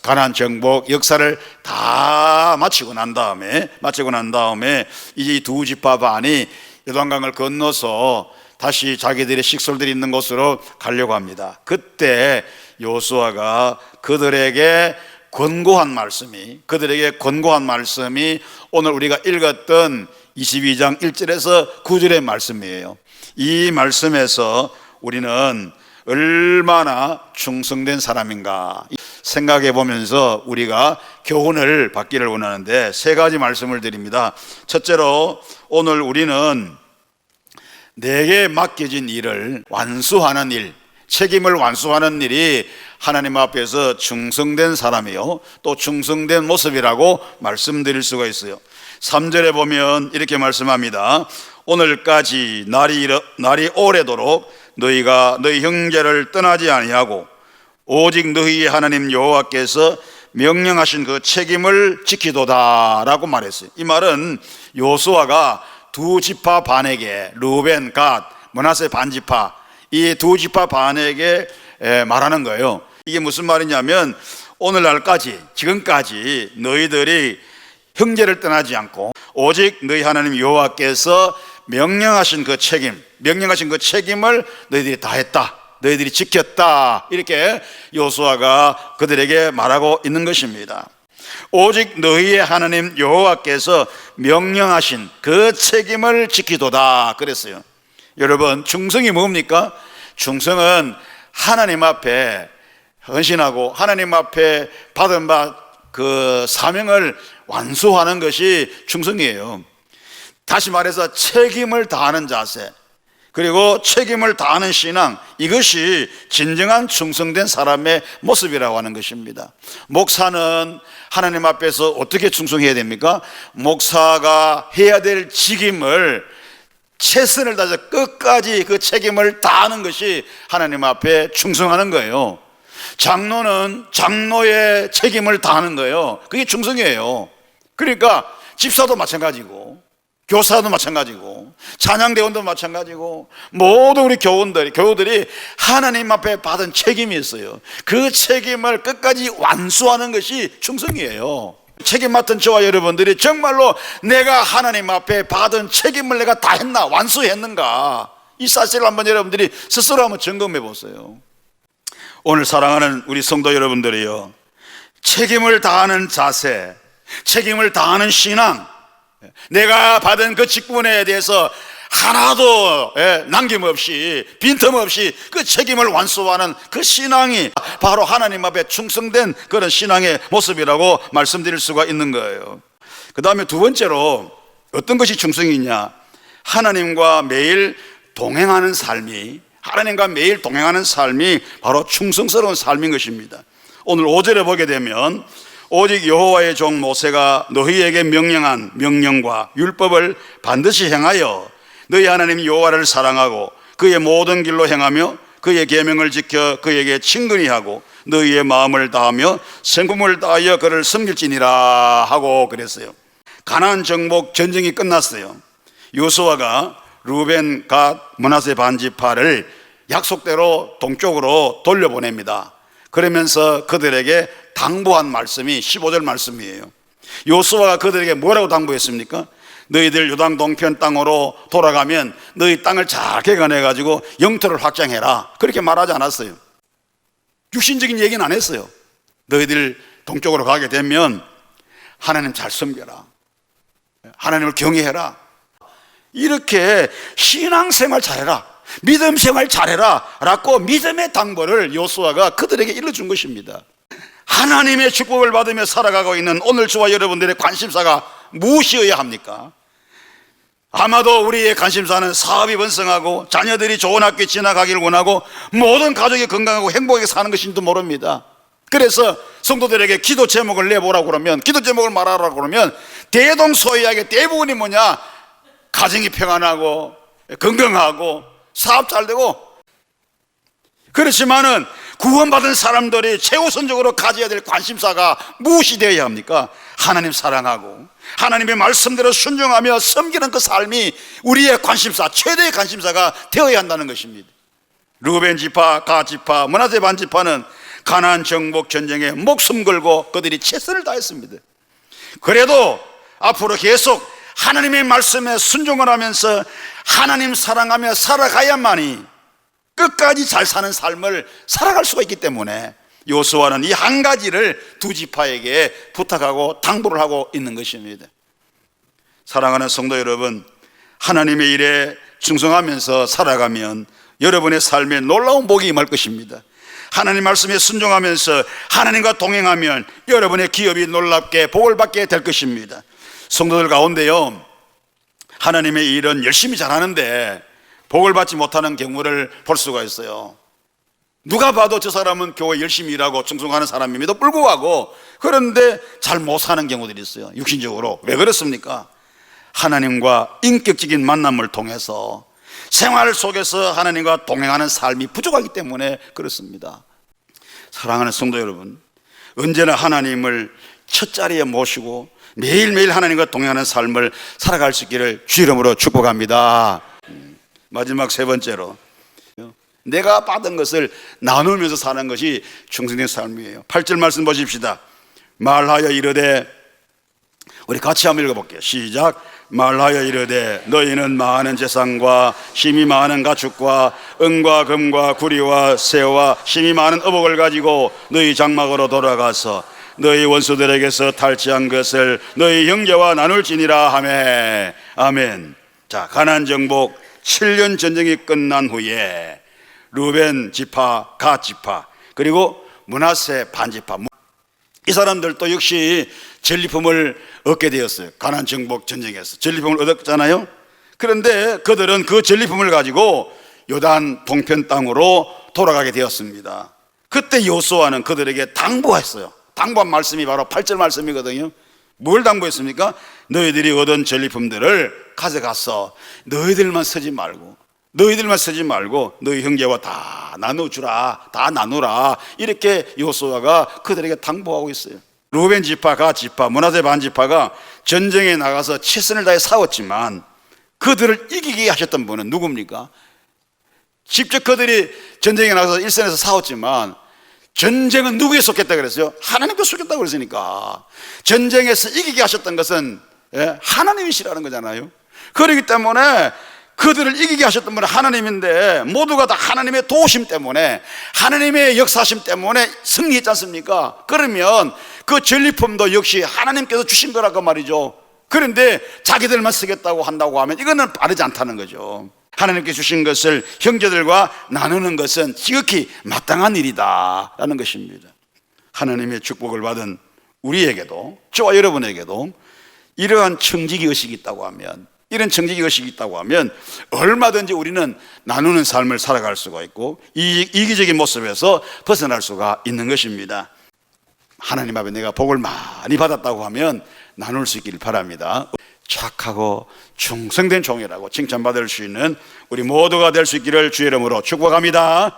가나안 정복 역사를 다 마치고 난 다음에 이제 이 두 지파 반이 요단강을 건너서 다시 자기들의 식솔들이 있는 곳으로 가려고 합니다. 그때 여호수아가 그들에게 권고한 말씀이 오늘 우리가 읽었던 22장 1절에서 9절의 말씀이에요. 이 말씀에서 우리는 얼마나 충성된 사람인가 생각해 보면서 우리가 교훈을 받기를 원하는데 세 가지 말씀을 드립니다. 첫째로 오늘 우리는 내게 맡겨진 일을 완수하는 일, 책임을 완수하는 일이 하나님 앞에서 충성된 사람이요 또 충성된 모습이라고 말씀드릴 수가 있어요. 3절에 보면 이렇게 말씀합니다. 오늘까지 날이 오래도록 너희가 너희 형제를 떠나지 아니하고 오직 너희의 하나님 여호와께서 명령하신 그 책임을 지키도다 라고 말했어요. 이 말은 여호수아가 두 지파 반에게 르우벤, 갓, 므낫세 반지파 이 두 지파 반에게 말하는 거예요. 이게 무슨 말이냐면 오늘날까지 지금까지 너희들이 형제를 떠나지 않고 오직 너희 하나님 여호와께서 명령하신 그 책임을 너희들이 다 했다, 너희들이 지켰다, 이렇게 여호수아가 그들에게 말하고 있는 것입니다. 오직 너희의 하나님 여호와께서 명령하신 그 책임을 지키도다 그랬어요. 여러분, 충성이 뭡니까? 충성은 하나님 앞에 헌신하고 하나님 앞에 받은 그 사명을 완수하는 것이 충성이에요. 다시 말해서 책임을 다하는 자세, 그리고 책임을 다하는 신앙, 이것이 진정한 충성된 사람의 모습이라고 하는 것입니다. 목사는 하나님 앞에서 어떻게 충성해야 됩니까? 목사가 해야 될 직임을 최선을 다해서 끝까지 그 책임을 다하는 것이 하나님 앞에 충성하는 거예요. 장로는 장로의 책임을 다하는 거예요. 그게 충성이에요. 그러니까 집사도 마찬가지고 교사도 마찬가지고 찬양대원도 마찬가지고 모든 우리 교우들이 하나님 앞에 받은 책임이 있어요. 그 책임을 끝까지 완수하는 것이 충성이에요. 책임 맡은 저와 여러분들이 정말로 내가 하나님 앞에 받은 책임을 내가 다 했나, 완수했는가, 이 사실을 한번 여러분들이 스스로 한번 점검해 보세요. 오늘 사랑하는 우리 성도 여러분들이요, 책임을 다하는 자세, 책임을 다하는 신앙, 내가 받은 그 직분에 대해서 하나도 남김없이 빈틈없이 그 책임을 완수하는 그 신앙이 바로 하나님 앞에 충성된 그런 신앙의 모습이라고 말씀드릴 수가 있는 거예요. 그 다음에 두 번째로 어떤 것이 충성이냐, 하나님과 매일 동행하는 삶이 바로 충성스러운 삶인 것입니다. 오늘 5절에 보게 되면 오직 여호와의 종 모세가 너희에게 명령한 명령과 율법을 반드시 행하여 너희 하나님 여호와를 사랑하고 그의 모든 길로 행하며 그의 계명을 지켜 그에게 친근히 하고 너희의 마음을 다하며 생품을 다하여 그를 섬길지니라 하고 그랬어요. 가나안 정복 전쟁이 끝났어요. 여호수아가 르우벤, 갓, 므낫세 반지파를 약속대로 동쪽으로 돌려보냅니다. 그러면서 그들에게 당부한 말씀이 15절 말씀이에요. 여호수아가 그들에게 뭐라고 당부했습니까? 너희들 요단 동편 땅으로 돌아가면 너희 땅을 잘 개간해가지고 영토를 확장해라, 그렇게 말하지 않았어요. 육신적인 얘기는 안 했어요. 너희들 동쪽으로 가게 되면 하나님 잘 섬겨라, 하나님을 경외해라, 이렇게 신앙생활 잘해라, 믿음생활 잘해라 라고 믿음의 당부를 여호수아가 그들에게 일러준 것입니다. 하나님의 축복을 받으며 살아가고 있는 오늘 저와 여러분들의 관심사가 무엇이어야 합니까? 아마도 우리의 관심사는 사업이 번성하고 자녀들이 좋은 학교에 진학하기를 원하고 모든 가족이 건강하고 행복하게 사는 것인지도 모릅니다. 그래서 성도들에게 기도 제목을 내보라고 그러면, 기도 제목을 말하라고 그러면 대동소이하게 대부분이 뭐냐? 가정이 평안하고 건강하고 사업 잘 되고. 그렇지만은 구원받은 사람들이 최우선적으로 가져야 될 관심사가 무엇이 되어야 합니까? 하나님 사랑하고 하나님의 말씀대로 순종하며 섬기는 그 삶이 우리의 관심사, 최대의 관심사가 되어야 한다는 것입니다. 르우벤 지파, 갓 지파, 므낫세 반 지파는 가나안 정복 전쟁에 목숨 걸고 그들이 최선을 다했습니다. 그래도 앞으로 계속 하나님의 말씀에 순종을 하면서 하나님 사랑하며 살아가야만이 끝까지 잘 사는 삶을 살아갈 수가 있기 때문에 여호수아는 이 한 가지를 두 지파에게 부탁하고 당부를 하고 있는 것입니다. 사랑하는 성도 여러분, 하나님의 일에 충성하면서 살아가면 여러분의 삶에 놀라운 복이 임할 것입니다. 하나님 말씀에 순종하면서 하나님과 동행하면 여러분의 기업이 놀랍게 복을 받게 될 것입니다. 성도들 가운데요, 하나님의 일은 열심히 잘하는데 복을 받지 못하는 경우를 볼 수가 있어요. 누가 봐도 저 사람은 교회 열심히 일하고 충성하는 사람임에도 불구하고 그런데 잘 못 사는 경우들이 있어요. 육신적으로. 왜 그렇습니까? 하나님과 인격적인 만남을 통해서 생활 속에서 하나님과 동행하는 삶이 부족하기 때문에 그렇습니다. 사랑하는 성도 여러분, 언제나 하나님을 첫 자리에 모시고 매일매일 하나님과 동행하는 삶을 살아갈 수 있기를 주 이름으로 축복합니다. 마지막 세 번째로, 내가 받은 것을 나누면서 사는 것이 충성된 삶이에요. 8절 말씀 보십시다. 말하여 이르되, 우리 같이 한번 읽어볼게요. 시작. 말하여 이르되 너희는 많은 재산과 힘이 많은 가축과 은과 금과 구리와 새와 힘이 많은 어복을 가지고 너희 장막으로 돌아가서 너희 원수들에게서 탈취한 것을 너희 형제와 나눌지니라 하매. 아멘. 자, 가나안 정복 7년 전쟁이 끝난 후에 루벤 지파, 갓 지파, 그리고 므낫세 반 지파, 이 사람들도 역시 전리품을 얻게 되었어요. 가나안 정복 전쟁에서 전리품을 얻었잖아요. 그런데 그들은 그 전리품을 가지고 요단 동편 땅으로 돌아가게 되었습니다. 그때 여호수아는 그들에게 당부했어요. 당부한 말씀이 바로 8절 말씀이거든요. 뭘 당부했습니까? 너희들이 얻은 전리품들을 가져가서 너희들만 쓰지 말고 너희 형제와 다 나눠주라, 다 나누라, 이렇게 여호수아가 그들에게 당부하고 있어요. 루벤 지파, 갓 지파, 므낫세 반 지파가 전쟁에 나가서 최선을 다해 싸웠지만 그들을 이기게 하셨던 분은 누굽니까? 직접 그들이 전쟁에 나가서 일선에서 싸웠지만 전쟁은 누구에 속했다 그랬어요? 하나님께 속했다고 그랬으니까 전쟁에서 이기게 하셨던 것은 하나님이시라는 거잖아요. 그렇기 때문에 그들을 이기게 하셨던 분은 하나님인데 모두가 다 하나님의 도우심 때문에, 하나님의 역사심 때문에 승리했지 않습니까? 그러면 그 전리품도 역시 하나님께서 주신 거라고 말이죠. 그런데 자기들만 쓰겠다고 한다고 하면 이거는 바르지 않다는 거죠. 하나님께 주신 것을 형제들과 나누는 것은 지극히 마땅한 일이다라는 것입니다. 하나님의 축복을 받은 우리에게도, 저와 여러분에게도 이러한 청지기 의식이 있다고 하면, 이런 청지기 의식이 있다고 하면 얼마든지 우리는 나누는 삶을 살아갈 수가 있고 이기적인 모습에서 벗어날 수가 있는 것입니다. 하나님 앞에 내가 복을 많이 받았다고 하면 나눌 수 있기를 바랍니다. 착하고 충성된 종이라고 칭찬받을 수 있는 우리 모두가 될 수 있기를 주의 이름으로 축복합니다.